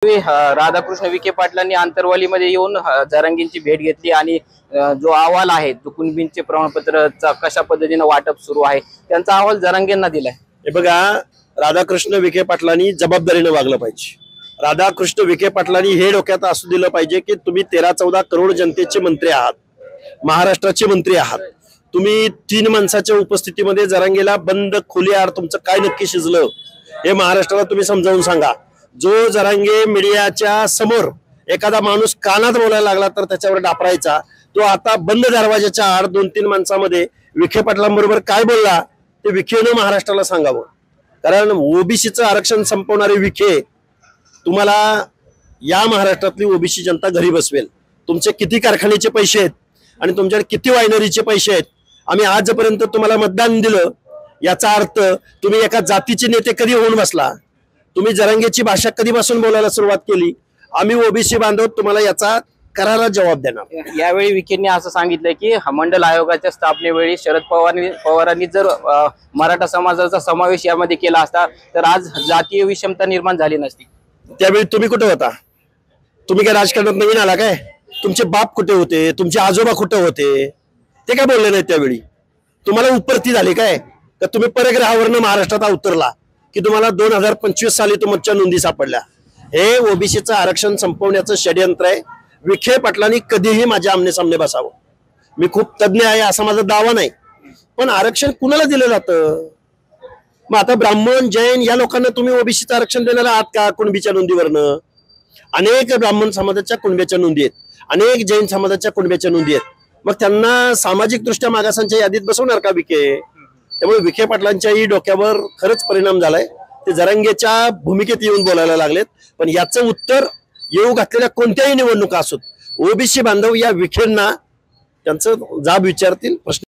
राधाकृष्ण विखे पाटलांनी आंतरवालीमध्ये येऊन जरांगेंची भेट घेतली आणि जो अहवाल आहे तो कुणबींचे प्रमाणपत्र कशा पद्धतीने वाटप सुरू आहे त्यांचा अहवाल जरांगेंना दिलाय। हे बघा, राधाकृष्ण विखे पाटलांनी जबाबदारीने वागलं पाहिजे। राधाकृष्ण विखे पाटलांनी हे डोक्यात असू दिलं पाहिजे की तुम्ही 13-14 करोड जनतेचे मंत्री आहात, महाराष्ट्राचे मंत्री आहात। तुम्ही 3 माणसाच्या उपस्थितीमध्ये जरांगेला बंद खोली आड तुमचं काय नक्की शिजलं हे महाराष्ट्राला तुम्ही समजावून सांगा। जो जरांगे मीडियाच्या समोर एखादा माणूस कानात बोलायला लागला तर त्याच्यावर डापरायचा, तो आता बंद दरवाजाच्या आड 2-3 माणसामध्ये विखे पाटलांबरोबर काय बोलला ते विखेनं महाराष्ट्राला सांगावं। कारण ओबीसीचं आरक्षण संपवणारे विखे तुम्हाला या महाराष्ट्रातली ओबीसी जनता घरी बसवेल। तुमचे किती कारखान्याचे पैसे आहेत आणि तुमच्याकडे किती वायनरीचे पैसे आहेत, आम्ही आजपर्यंत तुम्हाला मतदान दिलं, याचा अर्थ तुम्ही एका जातीचे नेते कधी होऊन बसला, तुम्ही जरांगेची भाषा कधीपासून बोलायला सुरुवात केली, आम्ही ओबीसी बांधव तुम्हाला याचा करारा जबाब देणार। यावेळी विखेंनी असं सांगितलं की मंडल आयोगाच्या स्थापनेवेळी शरद पवारांनी जर मराठा समाजाचा समावेश यामध्ये केला असता तर आज जातीय विषमता निर्माण झाली नसती। त्यावेळी तुम्ही कुठे होता? तुम्ही काय राजकारणात नवीन आला काय? तुमचे बाप कुठे होते? तुमचे आजोबा कुठे होते? ते काय बोलले नाही त्यावेळी? तुम्हाला उपरती झाली काय का तुम्ही परग्रहावरनं महाराष्ट्रात अवतरला की तुम्हाला 2025 साली तुमच्या नोंदी सापडल्या? हे ओबीसीचं आरक्षण संपवण्याचं षडयंत्र आहे। विखे पाटलांनी कधीही माझ्या आमने सामने बसावं। मी खूप तज्ञ आहे असा माझा दावा नाही, पण आरक्षण कुणाला दिलं जातं? मग आता ब्राह्मण जैन या लोकांना तुम्ही ओबीसीचं आरक्षण देणार आहात का? कुणबीच्या नोंदीवरनं अनेक ब्राह्मण समाजाच्या कुणब्याच्या नोंदी आहेत, अनेक जैन समाजाच्या कुणब्याच्या नोंदी आहेत, मग त्यांना सामाजिक दृष्ट्या मागासांच्या यादीत बसवणार का विखे? त्यामुळे विखे पाटलांच्याही डोक्यावर खरंच परिणाम झालाय। ते जरांगेच्या भूमिकेत येऊन बोलायला लागलेत, पण याचं उत्तर येऊ घातलेल्या कोणत्याही निवडणुका असोत ओबीसी बांधव या विखेंना त्यांचं जाब विचारतील, प्रश्न